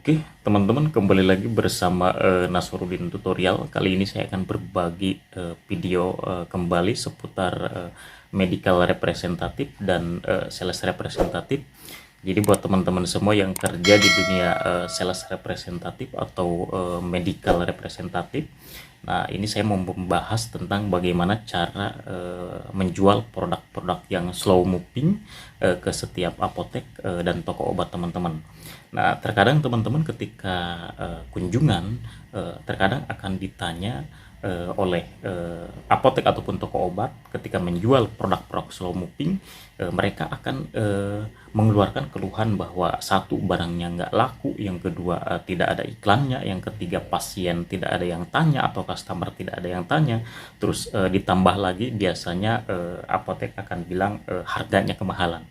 Oke, teman-teman kembali lagi bersama Nasruddin Tutorial. Kali ini saya akan berbagi video kembali seputar medical representative dan sales representative. Jadi buat teman-teman semua yang kerja di dunia sales representative atau medical representative, nah ini saya mau membahas tentang bagaimana cara menjual produk-produk yang slow moving ke setiap apotek dan toko obat teman-teman. Nah, terkadang teman-teman ketika kunjungan terkadang akan ditanya oleh apotek ataupun toko obat ketika menjual produk-produk slow moving, mereka akan mengeluarkan keluhan bahwa satu, barangnya nggak laku, yang kedua tidak ada iklannya, yang ketiga pasien tidak ada yang tanya atau customer tidak ada yang tanya, terus ditambah lagi biasanya apotek akan bilang harganya kemahalan.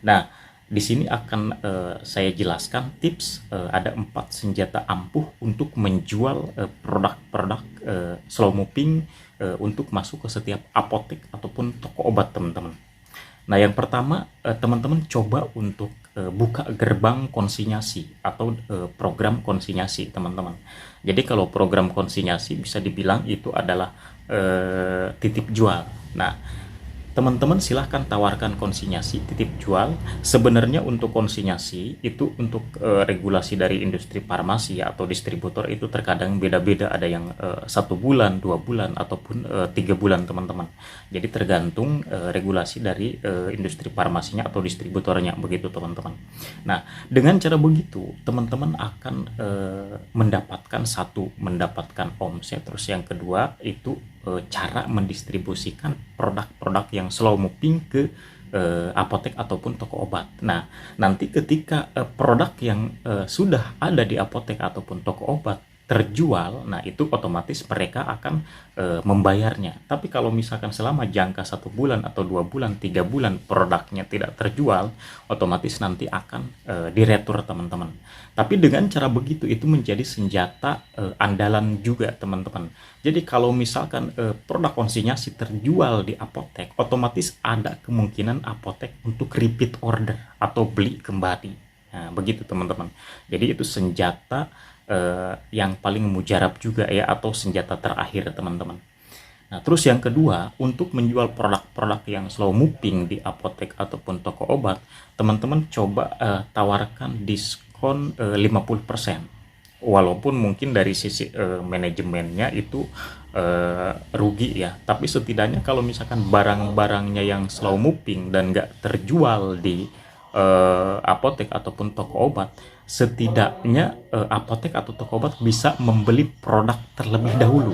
Nah, di sini akan saya jelaskan tips, ada 4 senjata ampuh untuk menjual produk-produk slow moving untuk masuk ke setiap apotek ataupun toko obat teman-teman. Nah, yang pertama, teman-teman coba untuk buka gerbang konsinyasi atau program konsinyasi teman-teman. Jadi kalau program konsinyasi bisa dibilang itu adalah titip jual. Nah, teman-teman silahkan tawarkan konsinyasi titip jual. Sebenarnya untuk konsinyasi itu untuk regulasi dari industri farmasi atau distributor itu terkadang beda-beda, ada yang 1 bulan, 2 bulan, ataupun 3 bulan teman-teman. Jadi tergantung regulasi dari industri farmasinya atau distributornya, begitu teman-teman. Nah, dengan cara begitu teman-teman akan mendapatkan omset, terus yang kedua itu cara mendistribusikan produk-produk yang slow moving ke apotek ataupun toko obat. Nah, nanti ketika produk yang sudah ada di apotek ataupun toko obat terjual, nah itu otomatis mereka akan membayarnya. Tapi kalau misalkan selama jangka 1 bulan atau 2 bulan, 3 bulan produknya tidak terjual, otomatis nanti akan diretur teman-teman. Tapi dengan cara begitu itu menjadi senjata andalan juga teman-teman. Jadi kalau misalkan produk konsinyasi terjual di apotek, otomatis ada kemungkinan apotek untuk repeat order atau beli kembali. Nah, begitu teman-teman. Jadi itu senjata yang paling mujarab juga ya, atau senjata terakhir teman-teman. Nah, terus yang kedua, untuk menjual produk-produk yang slow moving di apotek ataupun toko obat, teman-teman coba tawarkan diskon 50%. Walaupun mungkin dari sisi manajemennya itu rugi ya, tapi setidaknya kalau misalkan barang-barangnya yang slow moving dan nggak terjual di apotek ataupun toko obat, setidaknya apotek atau toko obat bisa membeli produk terlebih dahulu.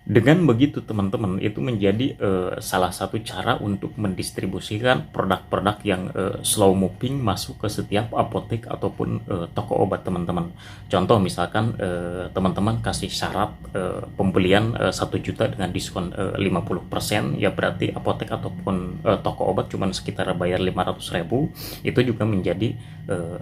Dengan begitu teman-teman, itu menjadi salah satu cara untuk mendistribusikan produk-produk yang slow moving masuk ke setiap apotek ataupun toko obat teman-teman. Contoh misalkan teman-teman kasih syarat pembelian 1 juta dengan diskon 50%, ya berarti apotek ataupun toko obat cuma sekitar bayar 500.000. Itu juga menjadi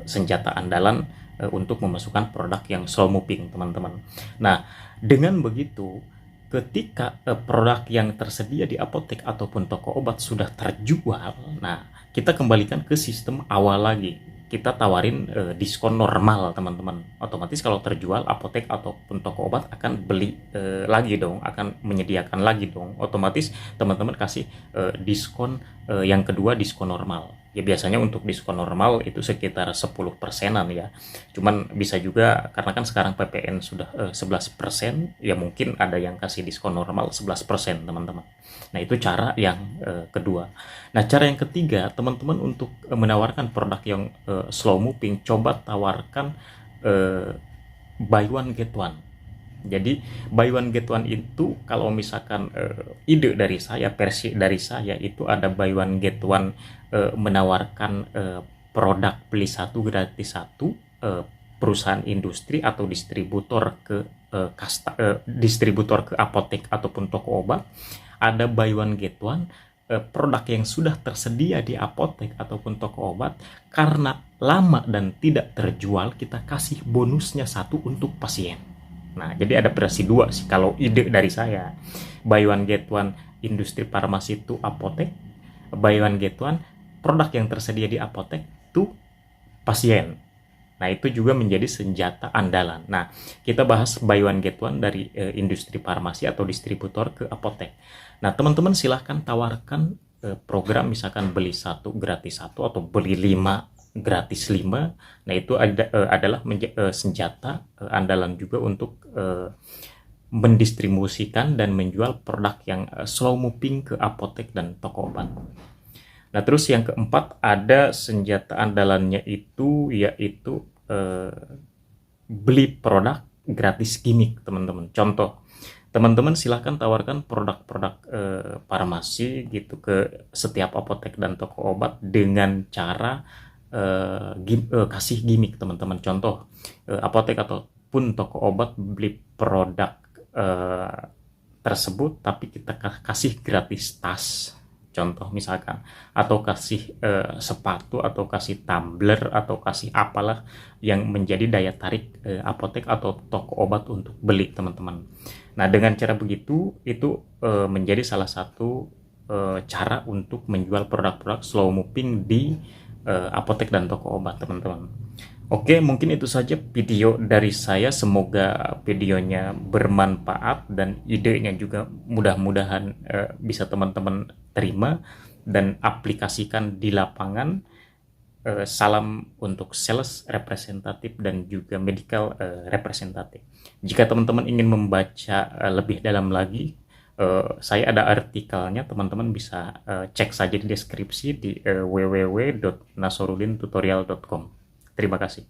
senjata andalan untuk memasukkan produk yang slow moving teman-teman. Nah, dengan begitu ketika produk yang tersedia di apotek ataupun toko obat sudah terjual, nah kita kembalikan ke sistem awal lagi. Kita tawarin diskon normal teman-teman. Otomatis kalau terjual, apotek ataupun toko obat akan beli lagi dong, akan menyediakan lagi dong. Otomatis teman-teman kasih diskon yang kedua, diskon normal. Ya biasanya untuk diskon normal itu sekitar 10%-an ya. Cuman bisa juga karena kan sekarang PPN sudah 11%, ya mungkin ada yang kasih diskon normal 11% teman-teman. Nah, itu cara yang kedua. Nah, cara yang ketiga, teman-teman untuk menawarkan produk yang slow moving, coba tawarkan buy one get one. Jadi buy one get one itu kalau misalkan ide dari saya, versi dari saya itu ada buy one get one, menawarkan produk beli 1 gratis 1, perusahaan industri atau distributor ke distributor ke apotek ataupun toko obat. Ada buy one get one, produk yang sudah tersedia di apotek ataupun toko obat, karena lama dan tidak terjual kita kasih bonusnya 1 untuk pasien. Nah, jadi ada versi 2 sih kalau ide dari saya. Buy one get one industri farmasi itu apotek, buy one get one produk yang tersedia di apotek tuh pasien. Nah, itu juga menjadi senjata andalan. Nah, kita bahas buy one get one dari industri farmasi atau distributor ke apotek. Nah, teman-teman silahkan tawarkan program misalkan beli satu gratis satu atau beli 5 gratis 5. Nah, itu adalah senjata andalan juga untuk mendistribusikan dan menjual produk yang slow moving ke apotek dan toko obat. Nah, terus yang keempat ada senjata andalannya itu yaitu beli produk gratis gimmick, teman-teman. Contoh, teman-teman silahkan tawarkan produk-produk farmasi gitu ke setiap apotek dan toko obat dengan cara kasih gimmick, teman-teman. Contoh, apotek ataupun toko obat beli produk tersebut tapi kita kasih gratis tas, contoh misalkan, atau kasih sepatu atau kasih tumbler atau kasih apalah yang menjadi daya tarik apotek atau toko obat untuk beli, teman-teman. Nah, dengan cara begitu itu menjadi salah satu cara untuk menjual produk-produk slow moving di apotek dan toko obat, teman-teman. Oke, mungkin itu saja video dari saya. Semoga videonya bermanfaat dan idenya juga mudah-mudahan bisa teman-teman terima dan aplikasikan di lapangan. Salam untuk sales representatif dan juga medical representatif. Jika teman-teman ingin membaca lebih dalam lagi, saya ada artikelnya, teman-teman bisa cek saja di deskripsi di www.nasorudintutorial.com. Terima kasih.